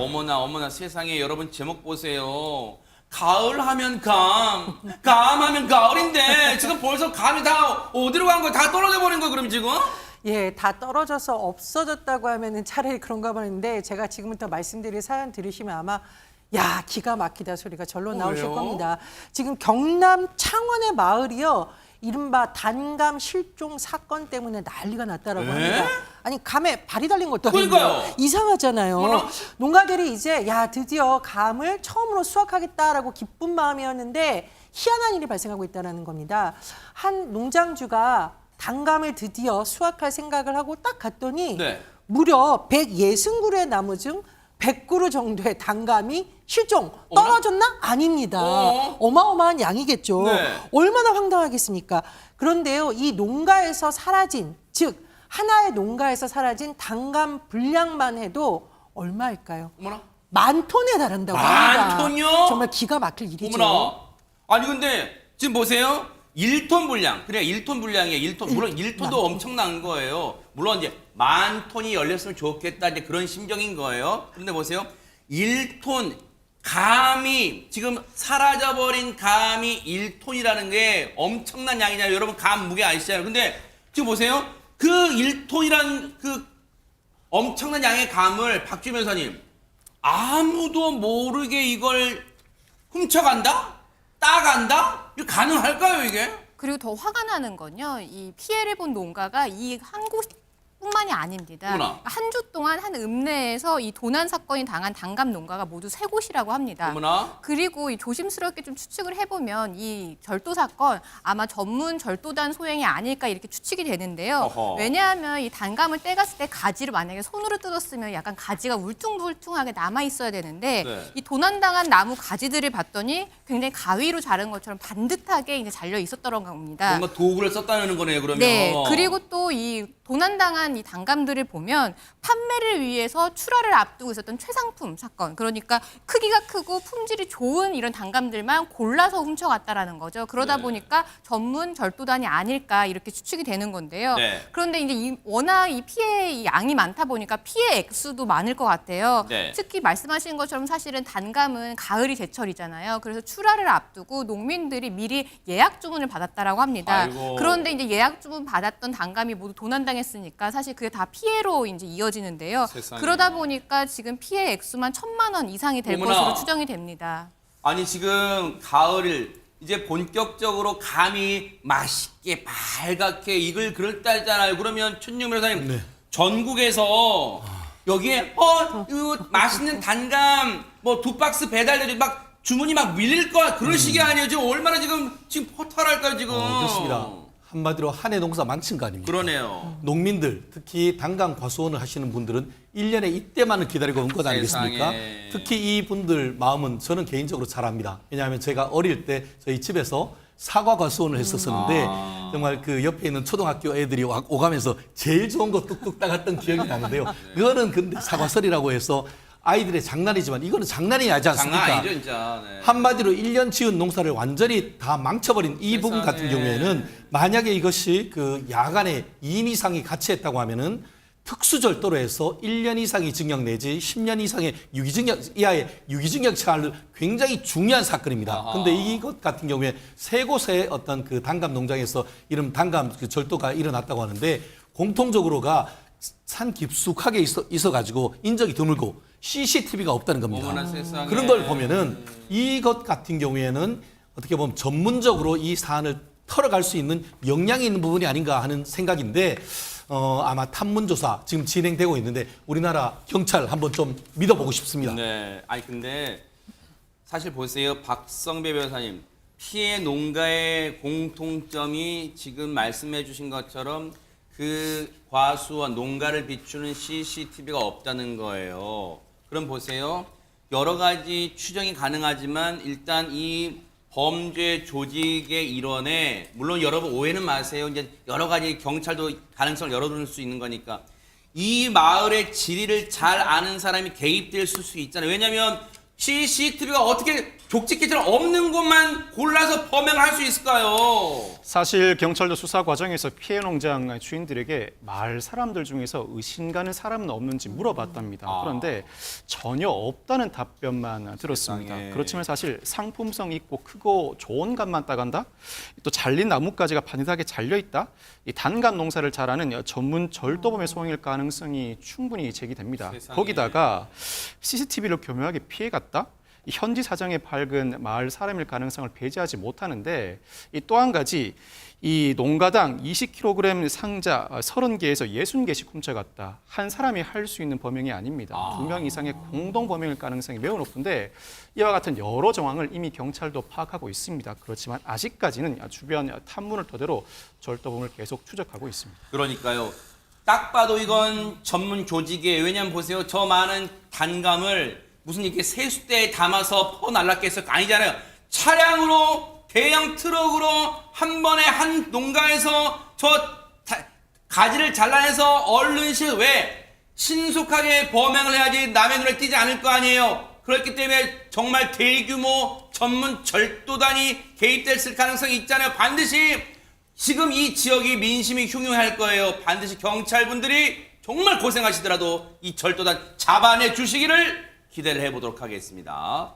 어머나 어머나 세상에 여러분 제목 보세요. 가을 하면 감, 감 하면 가을인데 지금 벌써 감이 다 어디로 간 거야? 다 떨어져 버린 거야 그럼 지금? 예, 다 떨어져서 없어졌다고 하면은 차라리 그런가 보는데 제가 지금부터 말씀드릴 사연 들으시면 아마 야, 기가 막히다 소리가 절로 나오실 왜요? 겁니다. 지금 경남 창원의 마을이요. 이른바 단감 실종 사건 때문에 난리가 났다라고 합니다. 아니 감에 발이 달린 것도 아닌데 그러니까요. 이상하잖아요. 어머나. 농가들이 이제 야 드디어 감을 처음으로 수확하겠다라고 기쁜 마음이었는데 희한한 일이 발생하고 있다는 겁니다. 한 농장주가 단감을 드디어 수확할 생각을 하고 딱 갔더니 네. 무려 160그루의 나무 중 100그루 정도의 단감이 실종, 어머나? 떨어졌나? 아닙니다. 어마어마한 양이겠죠. 네. 얼마나 황당하겠습니까? 그런데요, 이 농가에서 사라진, 즉 하나의 농가에서 사라진 단감 분량만 해도 얼마일까요? 어머나. 10,000톤에 달한다고 만 합니다. 톤이요? 정말 기가 막힐 일이죠. 어머나. 아니 근데 지금 보세요. 1톤 분량. 그래 1톤 분량이에요. 1톤. 물론 1톤도 엄청난 거예요. 물론 이제 10,000톤이 열렸으면 좋겠다 이제 그런 심정인 거예요. 그런데 보세요. 1톤 감이 지금 사라져버린 감이 1톤이라는 게 엄청난 양이잖아요. 여러분 감 무게 아시잖아요. 근데 지금 보세요. 그 1톤이란 그 엄청난 양의 감을 박주 변호사님 아무도 모르게 이걸 훔쳐간다? 따간다? 이거 가능할까요 이게? 그리고 더 화가 나는 건요. 이 피해를 본 농가가 이 한 곳뿐만이 아닙니다. 어머나. 한 주 동안 한 읍내에서 이 도난 사건이 당한 단감 농가가 모두 3곳이라고 합니다. 어머나. 그리고 이 조심스럽게 좀 추측을 해보면 이 절도 사건 아마 전문 절도단 소행이 아닐까 이렇게 추측이 되는데요. 어허. 왜냐하면 이 단감을 떼갔을 때 가지를 만약에 손으로 뜯었으면 약간 가지가 울퉁불퉁하게 남아 있어야 되는데 네. 이 도난당한 나무 가지들을 봤더니 굉장히 가위로 자른 것처럼 반듯하게 이제 잘려 있었던 겁니다. 뭔가 도구를 썼다는 거네요 그러면. 네, 그리고 또 이 도난당한 이 단감들을 보면 판매를 위해서 출하를 앞두고 있었던 최상품 사건. 그러니까 크기가 크고 품질이 좋은 이런 단감들만 골라서 훔쳐갔다라는 거죠. 그러다 네. 보니까 전문 절도단이 아닐까 이렇게 추측이 되는 건데요. 네. 그런데 이제 워낙 이 피해 양이 많다 보니까 피해 액수도 많을 것 같아요. 네. 특히 말씀하신 것처럼 사실은 단감은 가을이 제철이잖아요. 그래서 출하를 앞두고 농민들이 미리 예약 주문을 받았다라고 합니다. 아이고. 그런데 이제 예약 주문 받았던 단감이 모두 도난당했으니까 사실 그게 다 피해로 이제 이어지는데요. 세상에. 그러다 보니까 지금 피해 액수만 1,000만 원 이상이 될 어머나. 것으로 추정이 됩니다. 아니 지금 가을을 이제 본격적으로 감이 맛있게 빨갛게 익을 그럴 때잖아요. 그러면 춘유 변호사님 네. 전국에서 여기에 이거 맛있는 단감 뭐 2박스 배달되지 막 주문이 막 밀릴 거 그런 시기 아니에요. 지금 얼마나 지금 포탈할까요 지금? 그렇습니다. 한마디로 한 해 농사 망친 거 아닙니까? 그러네요. 농민들, 특히 단감 과수원을 하시는 분들은 1년에 이때만을 기다리고 온 것 아니겠습니까? 세상에. 특히 이분들 마음은 저는 개인적으로 잘 압니다. 왜냐하면 제가 어릴 때 저희 집에서 사과 과수원을 했었었는데 정말 그 옆에 있는 초등학교 애들이 오가면서 제일 좋은 거 뚝뚝 따갔던 기억이 나는데요. 그거는 근데 사과설이라고 해서 아이들의 장난이지만 이거는 장난이 아니지 않습니까? 장난 아니죠 진짜. 네. 한마디로 1년 지은 농사를 완전히 다 망쳐버린 이 부분 같은 세상에. 경우에는 만약에 이것이 그 야간에 2인 이상이 같이 했다고 하면은 특수절도로 해서 1년 이상의 징역 내지 10년 이상의 유기징역 이하의 유기징역 처할 굉장히 중요한 사건입니다. 아하. 그런데 이것 같은 경우에 세 곳의 어떤 그 단감 농장에서 이런 단감 그 절도가 일어났다고 하는데 공통적으로가 산 깊숙하게 있어가지고 인적이 드물고 CCTV가 없다는 겁니다. 어머나 세상에. 그런 걸 보면은 이것 같은 경우에는 어떻게 보면 전문적으로 이 사안을 털어갈 수 있는 역량이 있는 부분이 아닌가 하는 생각인데 아마 탐문조사 지금 진행되고 있는데 우리나라 경찰 한번 좀 믿어보고 싶습니다. 네. 아니 근데 사실 보세요. 박성배 변호사님. 피해 농가의 공통점이 지금 말씀해 주신 것처럼 그 과수원 농가를 비추는 CCTV가 없다는 거예요. 그럼 보세요. 여러 가지 추정이 가능하지만 일단 이 범죄 조직의 일원에 물론 여러분 오해는 마세요. 이제 여러 가지 경찰도 가능성을 열어둘 수 있는 거니까 이 마을의 지리를 잘 아는 사람이 개입될 수 있잖아요. 왜냐하면 CCTV가 어떻게 족집게처럼 없는 곳만 골라서 범행할 수 있을까요? 사실 경찰도 수사 과정에서 피해 농장 주인들에게 마을 사람들 중에서 의심 가는 사람은 없는지 물어봤답니다. 그런데 전혀 없다는 답변만 들었습니다. 세상에. 그렇지만 사실 상품성 있고 크고 좋은 갓만 따간다? 또 잘린 나뭇가지가 반듯하게 잘려있다? 이 단감 농사를 잘하는 전문 절도범의 소행일 가능성이 충분히 제기됩니다. 세상에. 거기다가 CCTV를 교묘하게 피해갔다? 이 현지 사정에 밝은 마을 사람일 가능성을 배제하지 못하는데 이 또 한 가지 이 농가당 20kg 상자 30개에서 60개씩 훔쳐갔다. 한 사람이 할 수 있는 범행이 아닙니다. 2명 이상의 공동 범행일 가능성이 매우 높은데 이와 같은 여러 정황을 이미 경찰도 파악하고 있습니다. 그렇지만 아직까지는 주변 탐문을 토대로 절도범을 계속 추적하고 있습니다. 그러니까요. 딱 봐도 이건 전문 조직이에요. 왜냐면 보세요. 저 많은 단감을 무슨 이렇게 세숫대에 담아서 퍼날랐겠어? 아니잖아요. 차량으로 대형 트럭으로 한 번에 한 농가에서 가지를 잘라내서 얼른실 왜 신속하게 범행을 해야지 남의 눈에 띄지 않을 거 아니에요. 그렇기 때문에 정말 대규모 전문 절도단이 개입됐을 가능성이 있잖아요. 반드시 지금 이 지역이 민심이 흉흉할 거예요. 반드시 경찰분들이 정말 고생하시더라도 이 절도단 잡아내 주시기를 기대를 해보도록 하겠습니다.